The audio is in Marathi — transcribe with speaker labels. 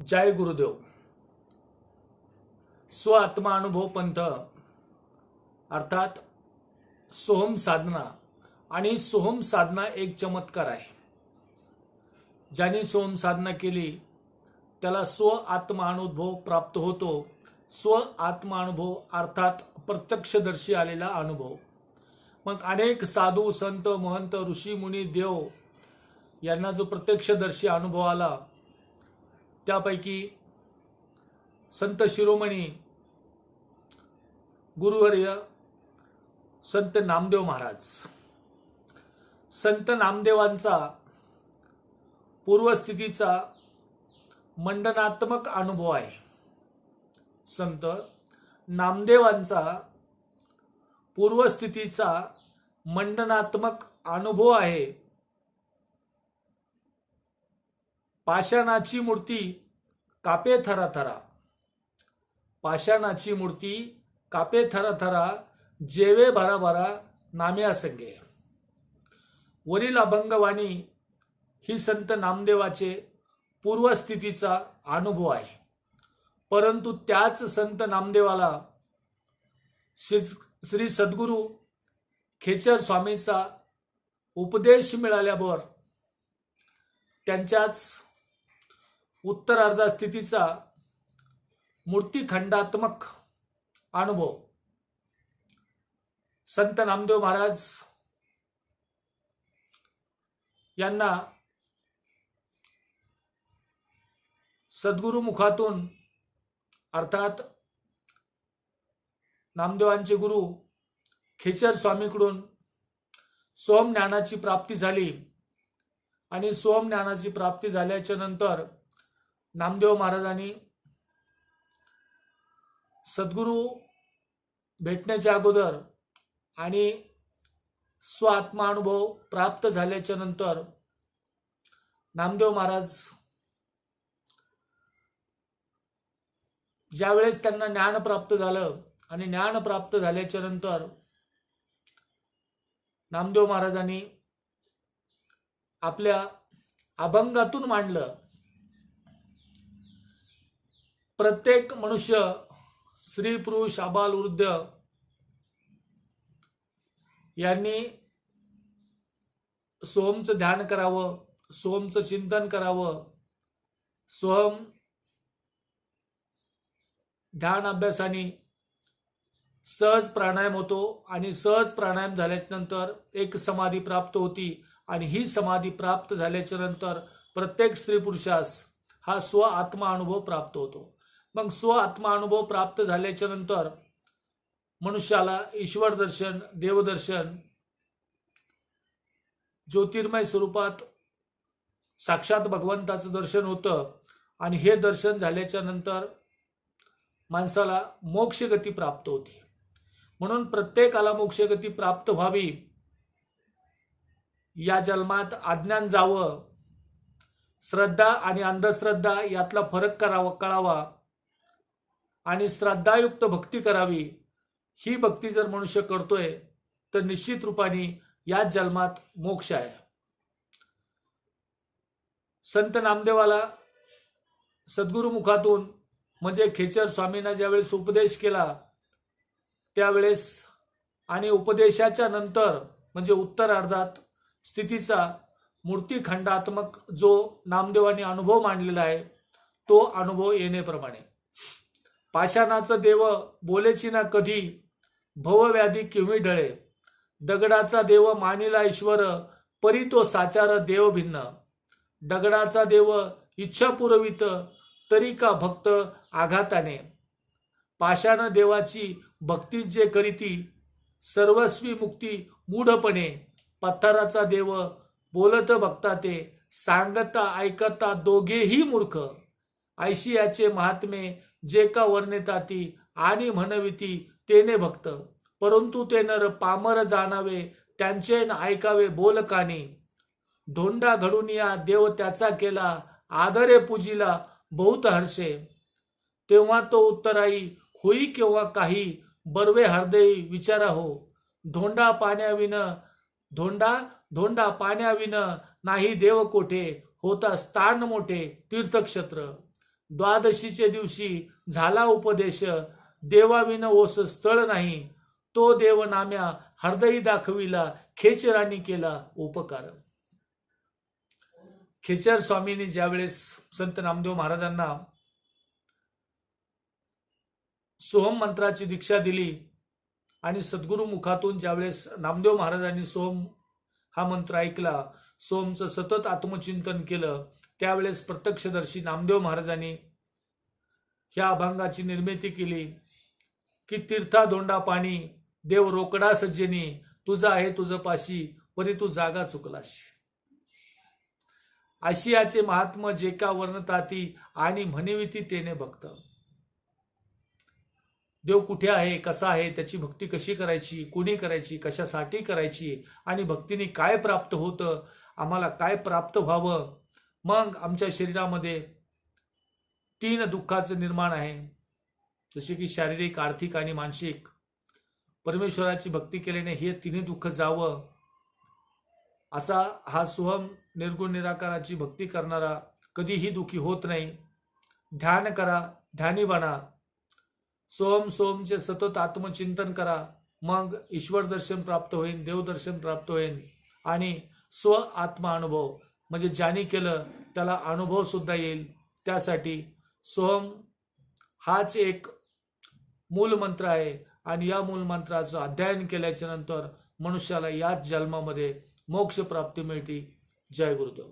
Speaker 1: जय गुरुदेव. स्व आत्मानुभव पंथ अर्थात सोहम साधना. आणि सोहम साधना एक चमत्कार आहे. ज्याने सोहम साधना केली त्याला स्व आत्मानुभव प्राप्त होतो. स्व आत्मानुभव अर्थात प्रत्यक्षदर्शी आलेला अनुभव. मग अनेक साधू संत महंत ऋषी मुनी देव यांना जो प्रत्यक्षदर्शी अनुभव आला त्यापैकी संत शिरोमणी गुरुवर्य संत नामदेव महाराज. संत नामदेवांचा पूर्वस्थितीचा मंडनात्मक अनुभव आहे. संत नामदेवांचा पूर्वस्थितीचा मंडनात्मक अनुभव आहे. पाषाणाची मूर्ती कापे थराथरा. पाषाणाची मूर्ती कापे थराथरा जेवे भराभरा नाम्या संगे. वरील अभंगवाणी ही संत नामदेवाचे पूर्वस्थितीचा अनुभव आहे. परंतु त्याच संत नामदेवाला श्री सद्गुरू खेचर स्वामीचा उपदेश मिळाल्यावर त्यांच्याच उत्तरार्ध स्थितीचा मूर्तिखंडात्मक अनुभव संत नामदेव महाराज यांना सद्गुरु मुखातून अर्थात नामदेवांचे गुरु खेचर स्वामीकडून सोहम ज्ञानाची प्राप्ती झाली. आणि सोहम ज्ञानाची प्राप्ती झाल्याच्या नंतर नामदेव महाराजांनी सद्गुरु भेटण्याच्या अगोदर आणि स्व आत्मानुभव प्राप्त झाल्याच्या नंतर नामदेव महाराज ज्यावेळेस त्यांना ज्ञान प्राप्त झालं आणि ज्ञान प्राप्त झाल्याच्या नंतर नामदेव महाराजांनी आपल्या अभंगातून मांडलं. प्रत्येक मनुष्य स्त्री पुरुष आबाल वृद्ध यांनी सोहमचं ध्यान करावं, सोहमचं चिंतन करावं. सोहम ध्यान अभ्यासाने सहज प्राणायाम होतो आणि सहज प्राणायाम झाल्याच्या नंतर एक समाधी प्राप्त होती. आणि ही समाधी प्राप्त झाल्याच्या नंतर प्रत्येक स्त्री पुरुषास हा स्व आत्मा अनुभव प्राप्त होतो. मग स्व आत्मा अनुभव प्राप्त झाल्याच्या नंतर मनुष्याला ईश्वर दर्शन, देवदर्शन, ज्योतिर्मय स्वरूपात साक्षात भगवंताचं दर्शन होतं. आणि हे दर्शन झाल्याच्या नंतर माणसाला मोक्षगती प्राप्त होते. म्हणून प्रत्येकाला मोक्षगती प्राप्त व्हावी, या जन्मात अज्ञान जावं, श्रद्धा आणि अंधश्रद्धा यातला फरक कळावा आणि श्रद्धायुक्त भक्ती करावी. ही भक्ती जर मनुष्य करतोय तर निश्चित रूपाने या जन्मात मोक्ष आहे. संत नामदेवाला सद्गुरु मुखातून म्हणजे खेचर स्वामींना ज्यावेळेस उपदेश केला त्यावेळेस आणि उपदेशाच्या नंतर म्हणजे उत्तरार्धात स्थितीचा मूर्तिखंडात्मक जो नामदेवांनी अनुभव मांडलेला आहे तो अनुभव येण्याप्रमाणे. पाषाणाचं देव बोलेची ना कधी, भवव्याधी केव्ही ढळे. दगडाचा देव मानिला ईश्वर, परी तो साचार देव भिन्न. दगडाचा देव इच्छा पुरवित, तरी का भक्त आघाताने. पाषाण देवाची भक्ती जे करीती, सर्वस्वी मुक्ती मूढपणे. पत्थराचा देव बोलत भक्ता ते, सांगता ऐकता दोघेही मूर्ख. ऐशी याचे महात्मे जे का वर्णिताती, आणि म्हणविती तेने भक्त. परंतु ते नर पामर जाणावे, त्यांचे न ऐकावे बोल कानी. धोंडा घडून या देव त्याचा केला, आदरे पूजिला बहुत हर्षे. तेव्हा तो उत्तराई होई केव्हा काही, बर्वे हृदयी विचारा हो. धोंडा पाण्याविन धोंडा पाण्याविन नाही देव कोठे, होता स्थान मोठे तीर्थक्षेत्र. द्वादशीच्या दिवशी झाला उपदेश, देवाविन ओस स्थळ नाही, तो देव नाम्या हृदयी दाखविला, खेचरांनी केला उपकार. खेचर स्वामींनी ज्यावेळेस संत नामदेव महाराजांना सोहम मंत्राची दीक्षा दिली आणि सद्गुरु मुखातून ज्यावेळेस नामदेव महाराजांनी सोहम हा मंत्र ऐकला, सोहमचं सतत आत्मचिंतन केलं, त्यावेळेस प्रत्यक्षदर्शी नामदेव महाराजांनी ह्या अभंगाची निर्मिती केली की तीर्था धोंडा पाणी, देव रोकडा सज्जनी, तुझा आहे तुझ पाशी, परी तू जागा चुकलाशी. आशियाचे महात्म जे का वर्णताती, आणि म्हणिविती तेने भक्त. देव कुठे आहे, कसा आहे, त्याची भक्ती कशी करायची, कुणी करायची, कशासाठी करायची, आणि भक्तीने काय प्राप्त होतं, आम्हाला काय प्राप्त व्हावं. मग आमच्या शरीरामध्ये 3 दुःखाचं निर्माण आहे, जसे की शारीरिक, आर्थिक आणि मानसिक. परमेश्वराची भक्ती केल्याने हे 3 दुःख जावं, असा हा सोहम निर्गुण निराकाराची भक्ती करणारा कधीही दुःखी होत नाही. ध्यान करा, ध्यानी बना. सोहम सोहमचे सतत आत्मचिंतन करा, मग ईश्वर दर्शन प्राप्त होईल, देवदर्शन प्राप्त होईल, आणि स्व आत्मा अनुभव म्हणजे ज्याने केलं त्याला अनुभव सुद्धा येईल. त्यासाठी सोहम हाच एक मूल मंत्र आहे, आणि या मूल मंत्राचं अध्ययन केल्याच्या नंतर मनुष्याला याच जन्मामध्ये मोक्ष प्राप्ती मिळते. जय गुरुदेव.